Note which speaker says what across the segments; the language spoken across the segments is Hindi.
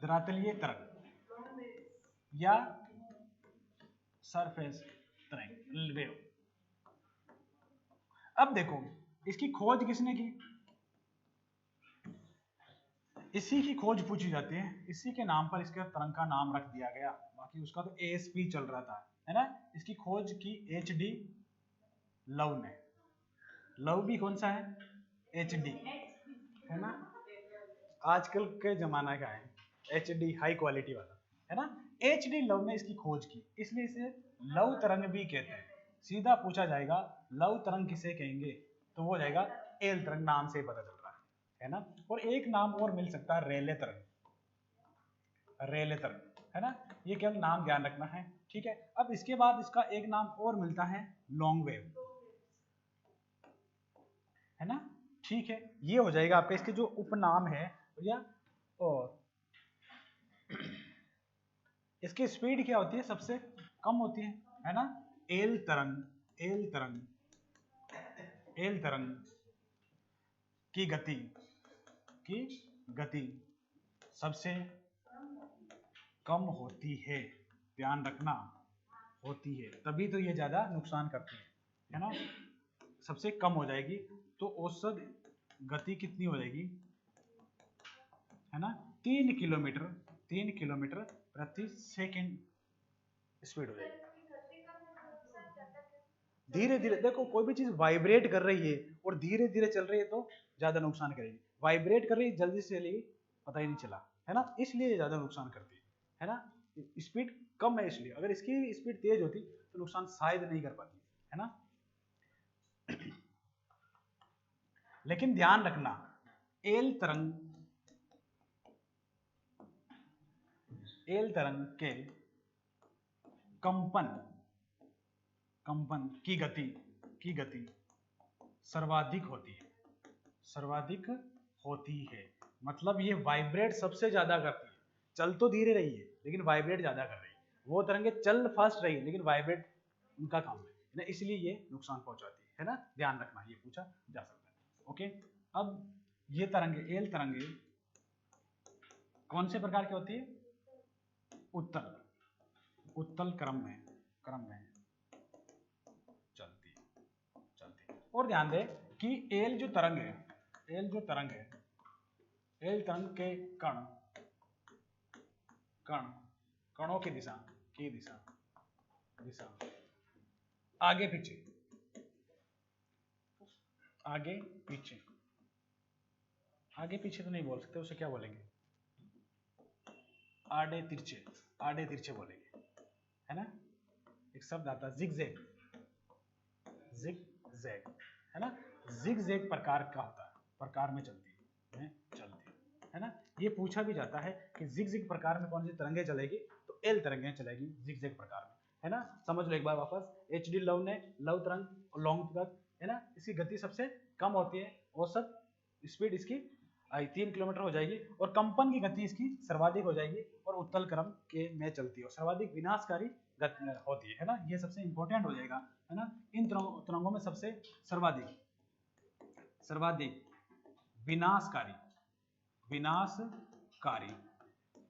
Speaker 1: धरातलीय तरंग या सरफेस तरंग वेव। अब देखो इसकी खोज किसने की, इसी की खोज पूछी जाती है, इसी के नाम पर इसके तरंग का नाम रख दिया गया। बाकी उसका तो एएसपी चल रहा था, है ना। इसकी खोज की एचडी लव ने। लव भी कौन सा है, एचडी, है ना। आजकल के जमाना का है एचडी, हाई क्वालिटी वाला, है ना। एचडी लव ने इसकी खोज की, इसलिए इसे लव तरंग भी कहते हैं। सीधा पूछा जाएगा लव तरंग किसे कहेंगे, तो वो जाएगा एल तरंग, नाम से पता चल रहा है ना। और एक नाम और मिल सकता है रेले तरंग, रेले तरंग, है ना। ये केवल नाम ध्यान रखना है, ठीक है। अब इसके बाद इसका एक नाम और मिलता है लॉन्ग वेव, है ना, ठीक है। ये हो जाएगा आपका इसके जो उपनाम है, या और इसकी स्पीड क्या होती है, सबसे कम होती है ना। एल तरंग, एल तरंग, एल तरंग की गति सबसे कम होती है, ध्यान रखना, होती है, तभी तो ये ज्यादा नुकसान करती है ना। सबसे कम हो जाएगी तो औसत गति कितनी हो जाएगी, है ना, 3 किलोमीटर प्रति सेकंड स्पीड हो जाएगी। धीरे धीरे देखो, कोई भी चीज वाइब्रेट कर रही है और धीरे धीरे चल रही है तो ज्यादा नुकसान करेगी। वाइब्रेट कर रही है, जल्दी से चलेगी, पता ही नहीं चला, है ना, इसलिए ज्यादा नुकसान करती है ना। स्पीड कम है इसलिए, अगर इसकी स्पीड तेज होती तो नुकसान शायद नहीं कर पाती, है ना। लेकिन ध्यान रखना, एल तरंग के कंपन की गति सर्वाधिक होती है। मतलब ये वाइब्रेट सबसे ज्यादा करती है, चल तो धीरे रही है लेकिन वाइब्रेट ज्यादा कर रही है। वो तरंगे चल फास्ट रही लेकिन वाइब्रेट उनका काम है ना, इसलिए ये नुकसान पहुंचाती है ना। ध्यान रखना, ये पूछा जा सकता है। ओके, अब ये तरंगे, एल तरंगे कौन से प्रकार की होती है, उत्तल क्रम में चलती है। और ध्यान दे कि एल तरंग के कणों की दिशा आगे पीछे तो नहीं बोल सकते, उसे क्या बोलेंगे, आड़े तिरछे बोलेंगे, है ना। एक शब्द आता है जिगजैग, है ना। जिगजैग प्रकार का होता है, प्रकार में चलती है ना। ये पूछा भी जाता है कि जिगजैग प्रकार में कौन सी तरंगे चलेगी, तो एल तरंगे चलेगी जिगजैग प्रकार में, है ना। समझ लो एक बार वापस, एचडी लव ने लव तरंग और लॉन्ग तरंग, है ना, इसकी गति सबसे कम होती है, औसत स्पीड इसकी 3 किलोमीटर हो जाएगी, और कंपन की गति इसकी सर्वाधिक हो जाएगी, और उत्तल क्रम के में चलती है, और सर्वाधिक विनाशकारी होती है ना। ये सबसे इंपॉर्टेंट हो जाएगा, है ना। इन तरंगों में सबसे सर्वाधिक विनाशकारी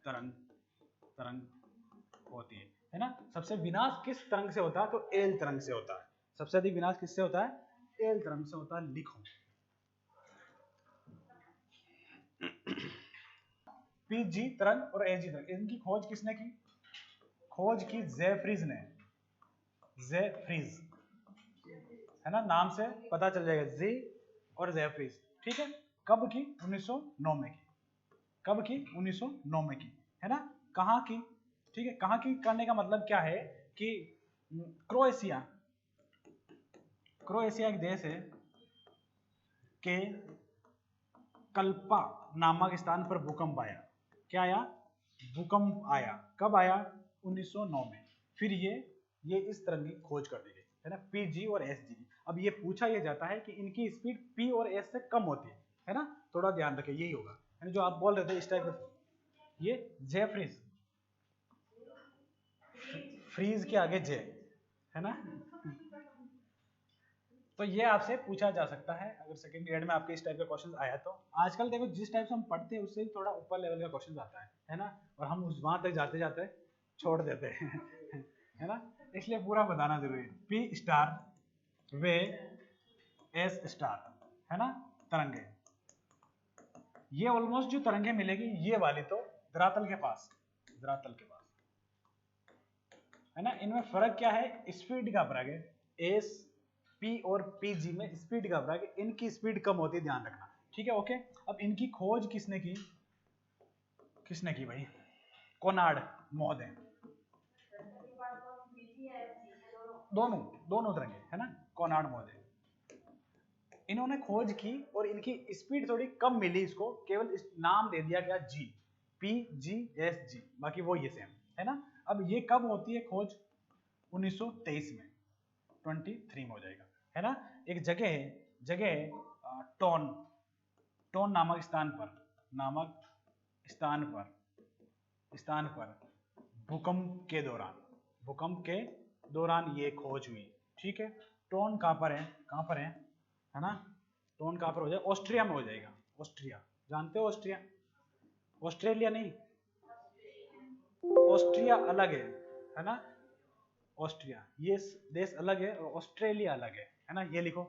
Speaker 1: तरंग होती है ना। सबसे विनाश किस तरंग से होता है, तो एल तरंग से होता है। सबसे अधिक विनाश किससे होता है, एल तरंग से होता है। लिखो, पीजी तरंग और एजी तरंग, इनकी खोज किसने की, खोज की जेफ्रीज ने, है ना, नाम से पता चल जाएगा, जी और जेफ्रीज, ठीक है। कब की, 1909 में की, 1909 में की, है ना। कहाँ की, ठीक है, कहाँ की करने का मतलब क्या है कि क्रोएशिया एक देश है के कल्पा नामक स्थान पर भूकंप आया। क्या आया, भूकंप आया। कब आया, 1909 में। फिर ये इस तरंग की खोज कर दी गई, है ना, पीजी और एसजी। अब ये पूछा यह जाता है कि इनकी स्पीड पी और एस से कम होती है ना। थोड़ा ध्यान रखें, यही होगा, है ना, जो आप बोल रहे थे इस टाइप का। ये जेफ्रीज, फ्रीज के आगे जे, है ना। तो ये आपसे पूछा जा सकता है अगर सेकंड ग्रेड में आपके इस टाइप का क्वेश्चन आया तो। आजकल देखो जिस टाइप से हम पढ़ते हैं उससे थोड़ा ऊपर लेवल का क्वेश्चन आता है ना, और हम उस वहां तक जाते जाते छोड़ देते हैं है ना, इसलिए पूरा बताना जरूरी है। पी स्टार वे एस स्टार है ना तरंगे, ये ऑलमोस्ट जो तरंगे मिलेगी ये वाली तो धरातल के पास है ना। इनमें फर्क क्या है, स्पीड का फर्क है। एस पी और पीजी में स्पीड का फर्क है, इनकी स्पीड कम होती है, ध्यान रखना, ठीक है ओके। अब इनकी खोज किसने की भाई, कोनार्ड महोदय, दोनों तरंगे है ना, कोनार्ड महोदय इन्होंने खोज की और इनकी स्पीड थोड़ी कम मिली, इसको केवल इस नाम दे दिया गया जी, पी जी एस जी, बाकी वो ये सेम है ना। अब ये कब होती है खोज, 1923 में, 23 में हो जाएगा है ना। एक जगह टोन नामक स्थान पर भूकंप के दौरान ये खोज हुई, ठीक है। टोन कहाँ पर है ना, टोन कहाँ पर हो जाएगा, ऑस्ट्रिया में हो जाएगा। ऑस्ट्रिया जानते हो, ऑस्ट्रेलिया नहीं, ऑस्ट्रिया अलग है ना, ऑस्ट्रिया ये देश अलग है और ऑस्ट्रेलिया अलग है ना, ये लिखो।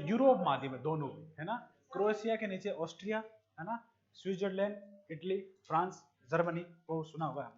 Speaker 1: यूरोप महाद्वीप है दोनों है ना, क्रोएशिया के नीचे ऑस्ट्रिया है ना, स्विट्जरलैंड, इटली, फ्रांस, जर्मनी, वो सुना होगा।